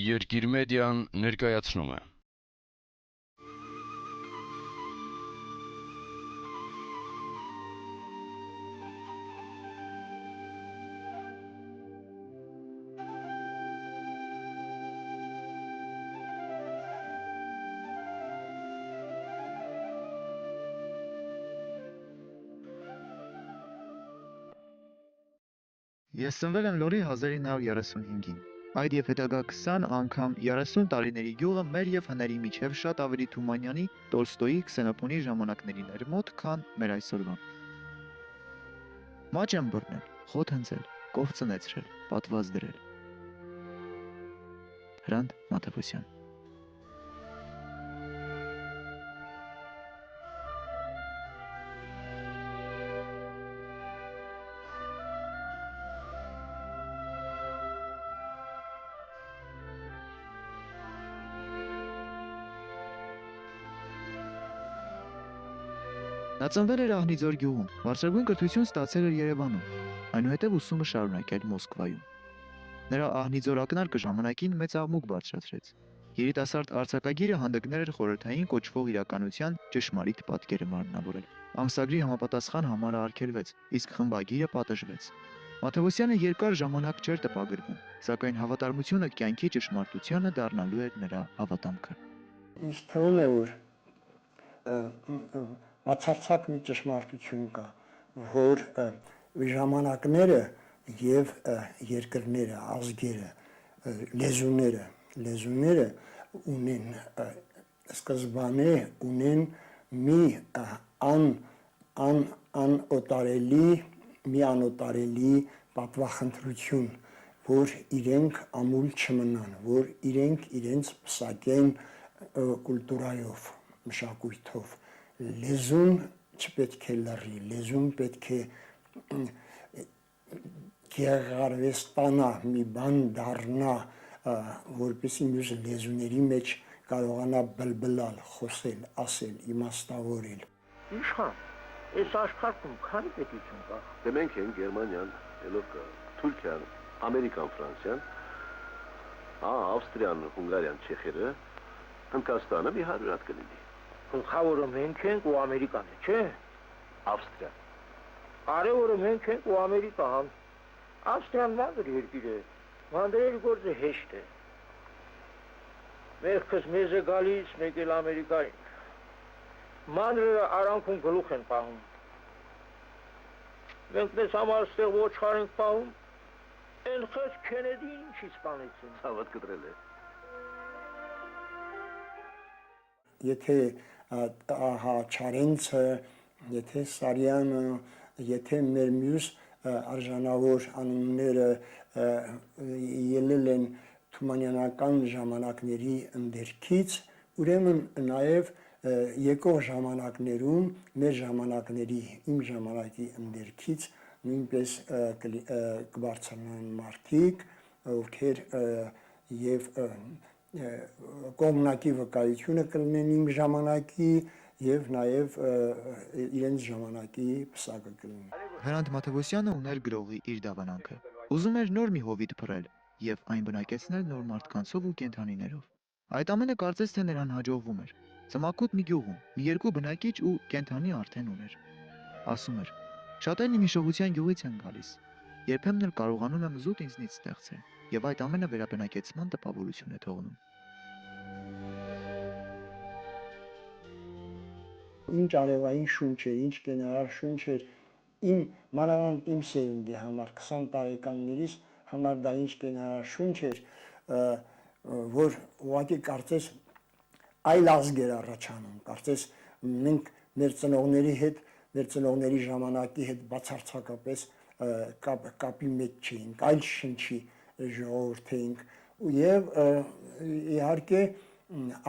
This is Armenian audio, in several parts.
Երկիր մեդիան ներկայացնում է։ Ես ծնվել եմ Լոռի 1935-ին։ Այդ և հետագա 20 անգամ 30 տարիների գյուղը մեր և հների միջև շատ ավելի Թումանյանի, Տոլստոյի, Քսենոփոնի ժամանակներին էր մոտ, քան մեր այսօրվան։ Մաճ եմ բռնել, խոտ հնձել, կովծնեցրել, պատված դրել։ Հրանտ Մաթևոսյան։ Նա ծնվել էր Ահնիձոր գյուղում, բարձրագույն կրթություն ստացել էր Երևանում, այնուհետև ուսումը շարունակել Մոսկվայում։ Նրա Ահնիձոր ակնարկը ժամանակին մեծ աղմուկ բարձրացրեց։ Երիտասարդ արձակագիրը հանդգնել էր խորհրդային կոչվող իրականության ճշմարիտ պատկերը մարմնավորել։ Ամսագրի համապատասխան համարը արգելվեց, իսկ խմբագիրը պատժվեց։ Մաթևոսյանը երկար ժամանակ չէր տպագրվում, սակայն հավատարմությունը կյանքի ճշմարտությանը դառնալու էր նրա հավատամքը։ Ինձ թվում է, որ բացարձակ մի ճշմարտություն կա, որ ժամանակները եւ երկրները, ազգերը, լեզուները ունեն սկզբանե ունեն մի անօտարելի պատվախնդրություն, որ իրենք ամուլ չմնան, որ իրենք իրենց պսակեն կուլտուրայով, մշակույթով։ Լեզուն չպետք է լռի, լեզուն պետք է գեղարվեստանա, մի բան դառնա, որպեսզի մյուս լեզուների մեջ կարողանա բլբլալ, խոսել, ասել, իմաստավորել։ Իշխան, այս աշխարհում քանի պետություն կա։ Դե մենք ենք Գերմանիան, ելով կա, Թուրքիան, Ամերիկան, Ֆրանսիան, Ավստրիան, Հունգարիան, Չեխիա, Հնդկաստանը մի 100 հատ կլինի։ Գլխավորը մենք ենք ու Ամերիկան է, չէ՞։ Ավստրիա։ Կարևորը մենք ենք ու Ամերիկան։ Ավստրիան մանր երկիր է, մանրերի գործը հեշտ է։ Մեղքս մեզ է գալիս, մեկ էլ Ամերիկային։ Մանրերը արանքում գլուխ են պահում։ Մենք մեզ համար ստեղ ոչխար ենք պահում, են խես Քենեդին ինչի սպանեցին։ Ցավդ կտրել է։ Եթե Չարենցը, եթե Սարյանը, եթե մեր մյուս արժանավոր անունները ելել են թումանյանական ժամանակների ընդերքից, ուրեմն նաև եկող ժամանակներում մեր ժամանակների, իմ ժամանակի ընդերքից նույնպես կբարձրանան մարդիկ, ովքեր եւ կողմնակի վկայությունը կլինեն իմ ժամանակի եւ նաեւ իրենց ժամանակի պսակը կլինի։ Հրանտ Մաթևոսյանը ուներ գրողի իր դավանանքը։ Ուզում էր նոր մի հովիտ փռել եւ այն բնակեցնել նոր մարդկանցով ու կենդանիներով։ Այդ ամենը կարծես թե նրան հաջողվում էր։ Ծմակուտ մի գյուղում մի երկու բնակիչ ու կենդանի արդեն ուներ։ Ասում էր. շատերն իմ հիշողության գյուղից են գալիս։ Երբեմն էլ կարողանում եմ զուտ ինձնից ստեղծել եւ այդ ամենը վերաբնակեցման տպավորություն է թողնում։ Ինչ արևային շունչ էր, ինչ գեներալ շունչ էր, իմ մանավանդ իմ սերունդի համար 20 տարեկաններից համար դա ինչ գեներալ շունչ էր, որ ուղղակի կարծես այլ ազգ էր առաջանում, կարծես մենք մեր ծնողների հետ, մեր ծնողների ժամանակի հետ բացարձակապես կապի մեջ չէինք, այլ շնչի ժողովուրդ էինք եւ իհարկե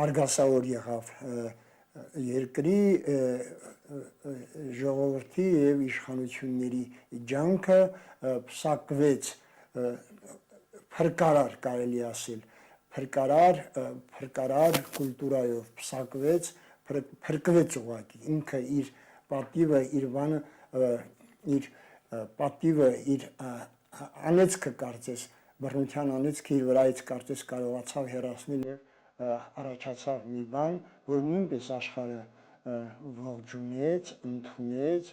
արգասավոր եղավ երկրի ժողովրդի եւ իշխանությունների ջանքը, փսակվեց փրկարար կարելի ասել, փրկարար կուլտուրայով փսակվեց, փրկվեց ուղղակի ինքը իր պատիվը, իր բանը, իր պատիվը, իր անեծքը կարծես բռնության անեծքը իր վրայից կարծես կարողացավ հեռացնել եւ առաջացավ մի բան, որ նույնպես աշխարհը ողջունեց, ընդունեց։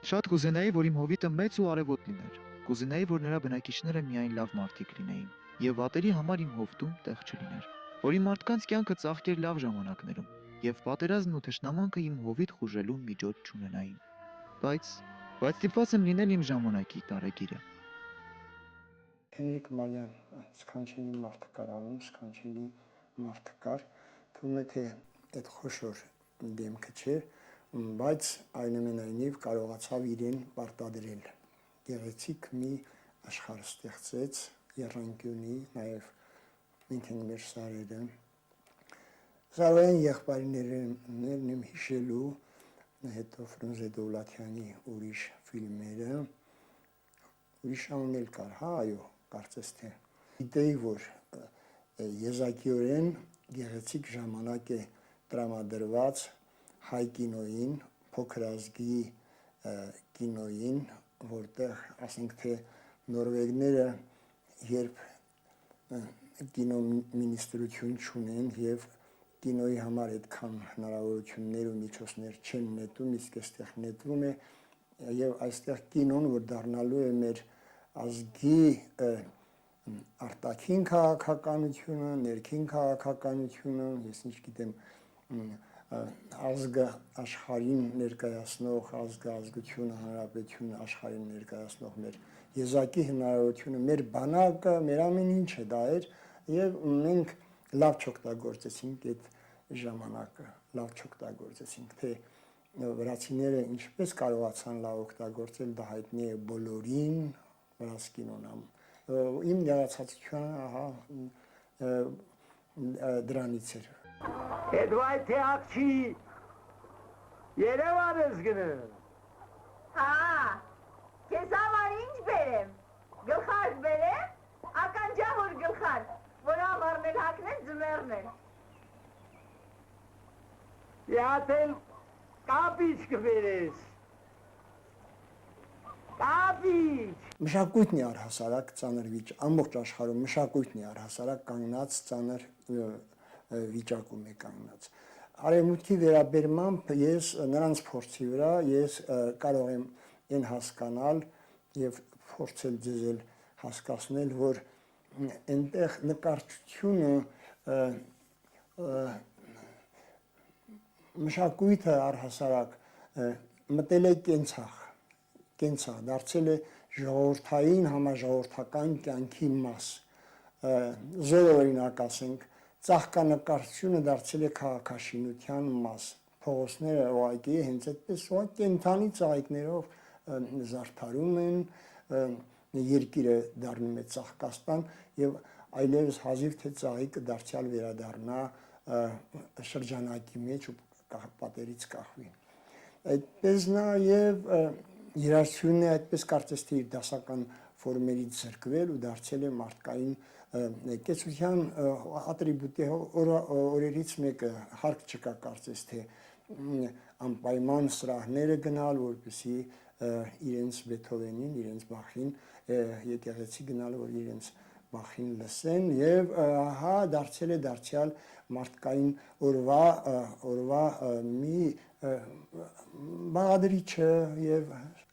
Շատ կուզենայի, որ իմ հովիտը մեծ ու արևոտ լիներ։ Կուզենայի, որ նրա բնակիչները միայն լավ մարդիկ լինեին, եւ վատերի համար իմ հովտում տեղ չլիներ։ Որ իմ մարդկանց կյանքը ծաղկեր լավ ժամանակներում, եւ պատերազմն ու թշնամանքը իմ հովիտ խուժելու միջոց չունենային։ Բայց ստիպված եմ լինել իմ ժամանակի տարեգիրը։ Հենրիկ Մարյան սքանչելի մարդկար անում, սքանչելի մարդկար, թվում է թե այդ խոշոր դեմքը չէ, բայց այնուամենայնիվ կարողացավ իրեն պարտադրել։ Գեղեցիկ մի աշխարհ ստեղծեց եռանկյունի, նաև մենք ենք մեր սարերը։ Զարոյան եղբայրներն եմ հիշելու, հետո Ֆրունզե Դովլաթյանի ուրիշ ֆիլմերը, ուրիշ անուն կար, հա, այո, կարծես թե։ Գիտեի, որ եզակիորեն գեղեցիկ ժամանակ է տրամադրված հայ կինոյին, փոքր ազգի կինոյին, որտեղ, ասենք թե, նորվեգները երբ կինո մինիստրություն չունեն եւ կինոյի համար այդքան հնարավորություններ ու միջոցներ չեն նետում, իսկ այստեղ նետվում է եւ այստեղ կինոն, որ դառնալու է մեր ազգի արտաքին քաղաքականությունը, ներքին քաղաքականությունը, ես ինչ գիտեմ, ազգը աշխարհին ներկայացնող, ազգությունը, հանրապետությունը աշխարհին ներկայացնող մեր եզակի հնարավորությունը, մեր բանակը, մեր ամեն ինչը դա էր եւ մենք լավ չօգտագործեցինք այդ ժամանակը, լավ չօգտագործեցինք, թե վրացիները ինչպես կարողացան լավ օգտագործել, դա հայտնի է բոլորին, վրաց կինոնամ։ Իմ դերացածությունը, ահա, դրանից էր։ Edvay teakçı. Yerevan özgünü. Ha, kesavar inç benim. Gılxar benim. Akan cahur gılxar. Buna varmel hakne zümermel. Ya sen kapiç küferiz. Kapiç. Մշակույթն է առհասարակ ծանր վիճակ, ամբողջ աշխարհում մշակույթն է առհասարակ կանգնած ծանր վիճակում է կանգնած։ Արևմուտքի վերաբերմամբ ես նրանց փորձի վրա ես կարող եմ այն հասկանալ եւ փորձել ձեզ հասկացնել, որ այնտեղ նկարչությունը մշակույթը առհասարակ մտել է կենցաղ, դարձել է ժողովրդային համաժողովրդական կյանքի մաս։ Զոր օրինակ ասենք, ծաղկանկարչությունը դարձել է քաղաքաշինության մաս։ Փողոցները ուղղակի հենց այդպես կենդանի ծաղիկներով զարդարում են, երկիրը դառնում է ծաղկաստան եւ այլևս հազիվ թե ծաղիկը դարձյալ վերադառնա շրջանակի մեջ ու պատերից կախվի։ Այդպես նաեւ երաշխիքն է այդպես կարծես թե իր դասական ֆորմերից զրկվել ու դարձել է մարդկային կեցության ատրիբուտի օրերից մեկը, հարկ չկա կարծես թե անպայման սրահները գնալ, որպեսզի իրենց Բեթհովենին, իրենց Բախին, եկեղեցի գնալ, որ իրենց Բախին լսեն եւ հա դարձել է դարձյալ մարդկային օրվա մի բաղադրիչը եւ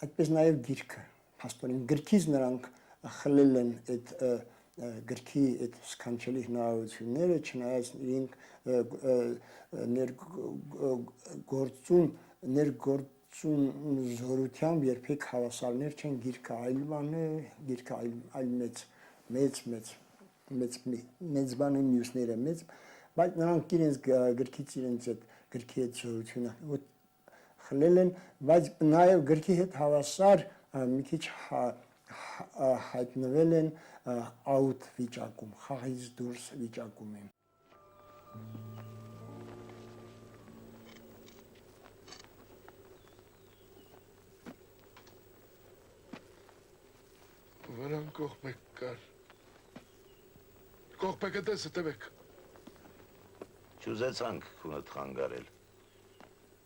այդպես նաեւ գիրքը հաստորեն գրքից նրանք խլել են այդ գրքի այդ սքանչելի հնարավորությունները, չնայած իրենք ներգործուն զորությամբ երբեք հավասարներ չեն, գիրքը այլ բան է, գիրքը այլ մեծ բան է, մյուսները մեծ, բայց նրանք իրենց գրքից իրենց այդ գրքի հետ զորությունը խլել են, բայց նաև գրքի հետ հավասար մի քիչ հայտնվել են out վիճակում, խաղից դուրս վիճակում են։ Վրան կողմեք կար։ Կողմեք է տեսը տևեք։ Չուզեցանք քունդ խանգարել։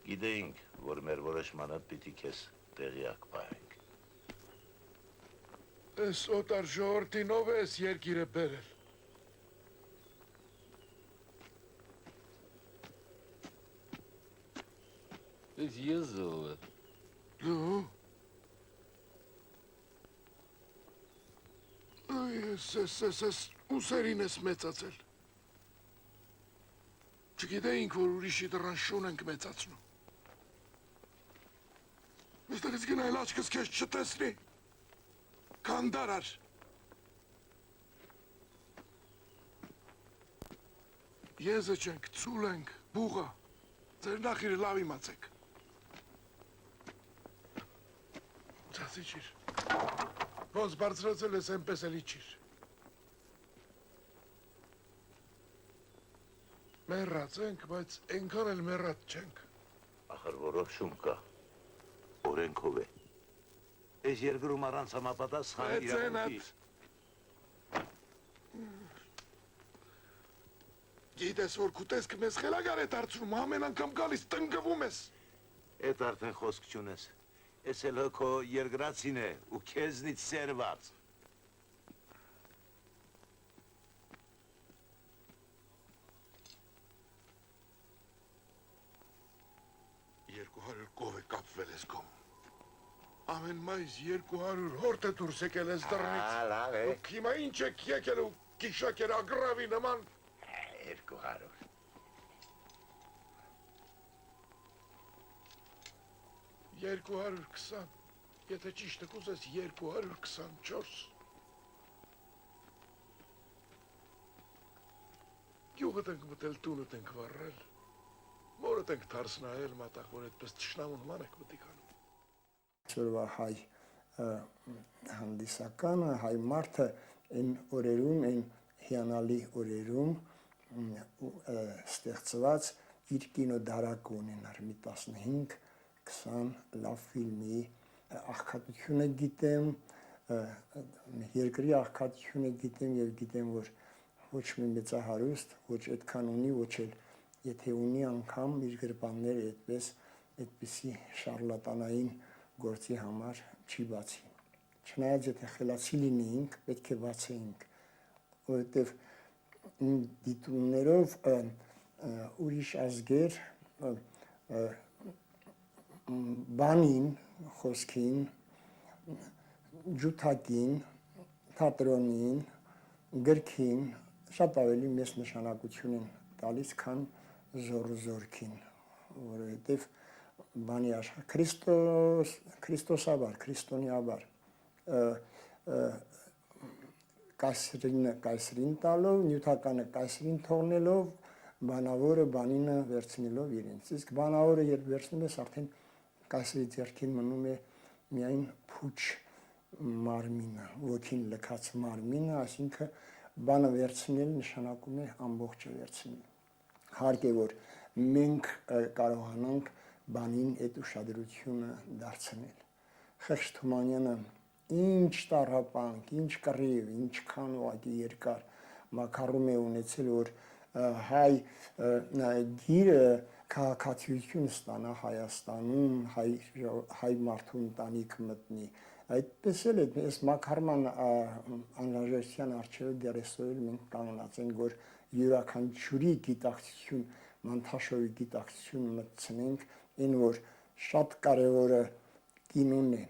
Գիտեինք, որ մեր որոշմանը պիտի քեզ տեղյակ պահենք։ Ես օտար ժողովրդինով ես երկիրը բերել։ Ես եզով է։ Դու։ Ես ուսերին ես մեծացել։ Չգիտեինք, որ ուրիշի դռան շուն ենք մեծացնում։ Այստեղից գնայել աչքս քեզ չտեսնի։ Կանդարար։ Եզը չենք, ցուլ ենք, բուղա։ Ձեր նախիրը լավ իմացեք։ Ծացի չիր։ Ոնց բարձրացել ես այնպես էլի չիր։ Մեռած ենք, բայց այնքան էլ մեռած չենք։ Ախր որոշում կա, օրենքով է։ Այս երկրում առանց համապատասխան իրավունքի։ Գիտես, որ կուտեսքը մեզ խելագար է դարձնում, ամեն անգամ գալիս տնկվում ես։ Էդ արդեն խոսք չունես։ Ես էլ քո երկրացին է ու քեզնից սերված։ Կով է կապվել ես գոմ։ Ամեն մայիս 200 հորդ է դուրս եկել ես դռնից։ Լավ է։ Դուք հիմա ինչ եք եկել ու գիշակեր ագրավի նման։ 200։ 220, եթե ճիշտը կուզես 224։ Գյուղդ ենք մտել, տունդ ենք վառել, մորդ ենք թարսնայել մատաղ, որ այդպես թշնամու նման եք մտիկանում։ Այսօրվա հայ հանդիսականը, հայ մարդը այն օրերում, այն հիանալի օրերում ստեղծված իր կինոդարակը ունենար մի 15-20 լավ ֆիլմի աղքատությունը գիտեմ, երկրի աղքատությունը գիտեմ եւ գիտեմ, որ ոչ մի մեծահարուստ, ոչ այդքան ունի, ոչ էլ եթե ունի անգամ իր գրպանները այդպիսի շարլատանային գործի համար չի բացի։ Չնայած եթե խելացի լինեինք, պետք է բացեինք, որովհետև դիտումներով ուրիշ ազգեր բանին, խոսքին, ջութակին, թատրոնին, գրքին շատ ավելի մեծ նշանակություն են տալիս, քան զորքին, որովհետև բանի Քրիստոսաբար, քրիստոնեաբար կայսրին տալով, նյութականը կայսրին թողնելով, բանավորը բանինը վերցնելով իրենց։ Իսկ բանավորը երբ վերցնում ես, արդեն կայսրի ձեռքին մնում է միայն փուչ մարմինը, ոգին լքած մարմինը, այսինքն բանը վերցնել նշանակում է ամբողջը վերցնել։ Հարկ է, որ մենք կարողանանք բանին այդ ուշադրությունը դարձնել։ Խեղճ Թումանյանը ինչ տառապանք, ինչ կռիվ, ինչքան ուղղակի երկար մակարում է ունեցել, որ հայ գիրը քաղաքացիություն ստանա Հայաստանում, հայ մարդու ընտանիք մտնի։ Այդպես էլ է, այս մակարման անհրաժեշտության առջև դեռ այսօր մենք կանգնած ենք, որ յուրաքանչյուրի գիտակցություն, Մանթաշովի գիտակցություն մտցնենք, այն որ շատ կարևորը կինոն է,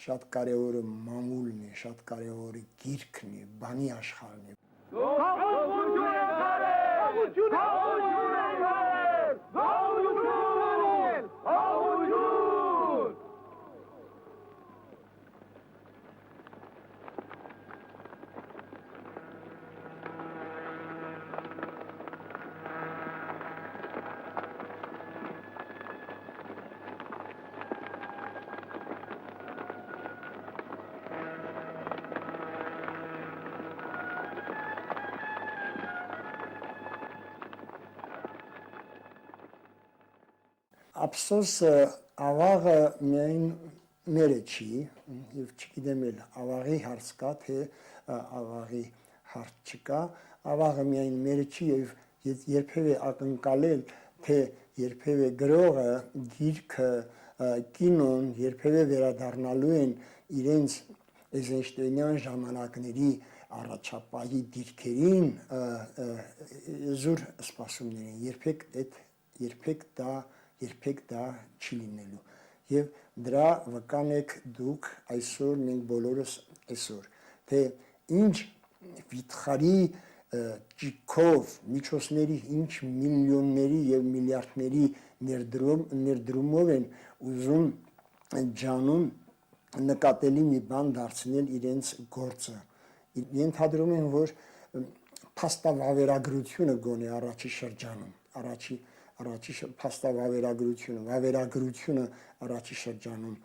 շատ կարևորը մամուլն է, շատ կարևորը գիրքն է, բանի աշխարհն է։ Ափսոս ավաղը միայն մերը չի, եւ չգիտեմ էլ ավաղի հարց կա, թե ավաղի հարց չկա, ավաղը միայն մերը չի եւ երբեւե ակնկալել, թե երբեւե գրողը, գիրքը, կինոն երբեւե վերադառնալու են իրենց Էյզենշտեյնյան ժամանակների առաջապահի դիրքերին զուր սպասումներին երբեք դա չի լինելու եւ դրա վկան եք դուք այսօր մենք բոլորս այսօր թե ինչ վիթխարի ճիքով միջոցների ինչ միլիոնների եւ միլիարդների ներդրումով են ուզում ջանում նկատելի մի բան դարձնել իրենց գործը ենթադրում են որ փաստավավերագրությունը գոնե առաջի շրջանում առաջի վավերագրությունը առաջի շրջանում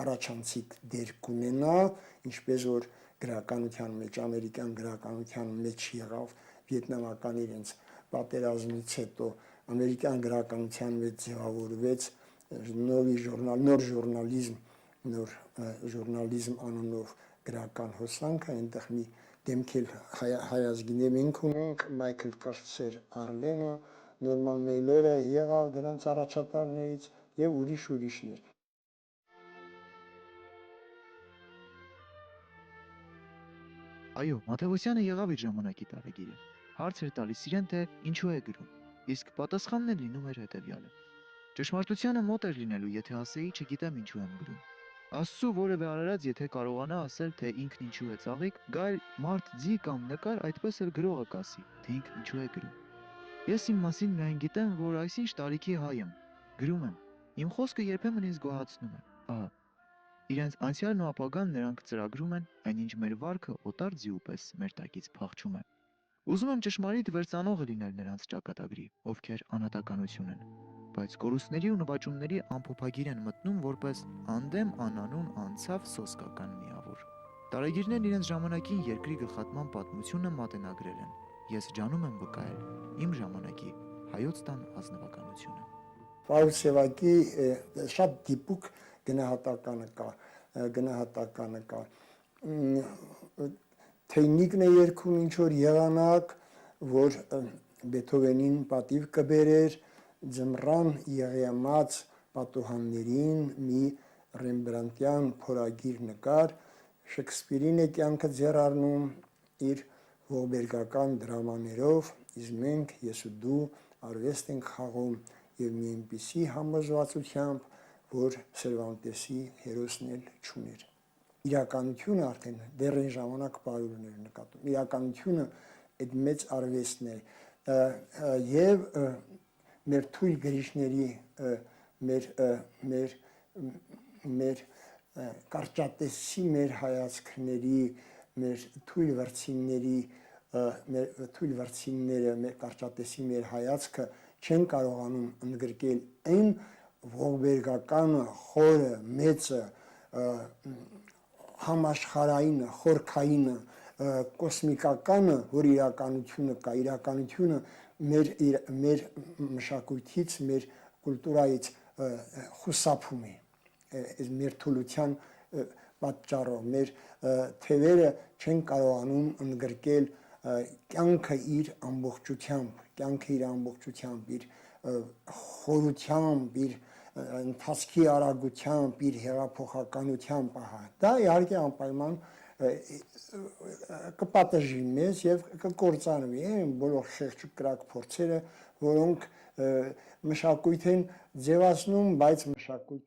առաջանցիկ դեր կունենա ինչպես որ գրականության մեջ ամերիկյան գրականության մեջ եղավ վիետնամական իրենց պատերազմից հետո ամերիկյան գրականության մեջ ձևավորվեց նոր ժուրնալիզմ անունով գրական հոսանքը այնտեղ մի դեմքել հայազգին մենք ունենք Մայքլ Կրտսեր Արլենը Նորման Մեյլերը եղավ դրանց առաջատարներից եւ ուրիշներ Այո, Մաթեոսյանը եղավ իր ժամանակի տարեգիրը։ Հարց էր տալիս իրեն, թե ինչու է գրում, իսկ պատասխանն էլ լինում էր հետևյալը. Ճշմարտությանը մոտ էր լինելու, եթե ասեի, չգիտեմ ինչու եմ գրում։ Աստծու որևէ արարած, եթե կարողանա ասել, թե ինքն ինչու է ծաղիկ, գալ մարդ ձի կամ նկար, այդպես էլ գրողը կասի, թե ինքն ինչու է գրում։ Ես իմ մասին միայն գիտեմ, որ այսինչ տարիքի հայ եմ, գրում եմ։ Իմ խոսքը երբեմն ինձ գոհացնում է։ Ահա Իրենց անցյալն ու ապագան նրանք ծրագրում են, այնինչ մեր վարքը օտար ձիու պես մեր տակից փախչում է։ Ուզում եմ ճշմարիտ վերծանողը լինել նրանց ճակատագրի, ովքեր անհատականություն են, բայց կորուստների ու նվաճումների ամփոփագիր են մտնում որպես անդեմ անանուն անցավ սոսկական միավոր։ Տարեգիրներն իրենց ժամանակին երկրի գլխատման պատմությունը մատենագրել են։ Ես ջանում եմ վկայել իմ ժամանակի հայոց տան ազնվականությունը։ Պարուս Սևակի շատ դիպուկ գնահատականը կա Թեյնիկն է երգում ինչ որ եղանակ որ Բեթհովենին պատիվ կբերեր ձմռան եղյամած պատուհաններին մի Ռեմբրանտյան փորագիր նկար Շեքսպիրին է կյանքը ձեռառնում իր ողբերգական դրամաներով իսկ մենք ես ու դու արվեստ ենք խաղում եւ մի այնպիսի համոզվածությամբ որ Սերվանտեսի հերոսն էլ չուներ իրականությունը արդեն դեռ այն ժամանակ բարուրներ նկատում իրականությունը այդ մեծ արվեստն է եւ մեր թույլ գրիչների մեր կարճատեսի մեր հայացքների մեր թույլ վրցինները մեր կարճատեսի մեր հայացքը չեն կարողանում ընդգրկել այն ողբերգականը խորը մեծը համաշխարհայինը խորքայինը կոսմիկականը որ իրականությունը կա իրականությունը մեր մշակույթից մեր կուլտուրայից խուսափում է այս մեր թուլության պատճառով մեր թևերը չեն կարողանում ընդգրկել կյանքը իր ամբողջությամբ իր խորությամբ իր ընթացքի արագությամբ իր հեղափոխականությամբ դա իհարկե անպայման կպատժի մեզ եւ կկործանվի բոլոր խեղճ կրակ փորձերը որոնք մշակույթ են ձևացնում բայց մշակույթ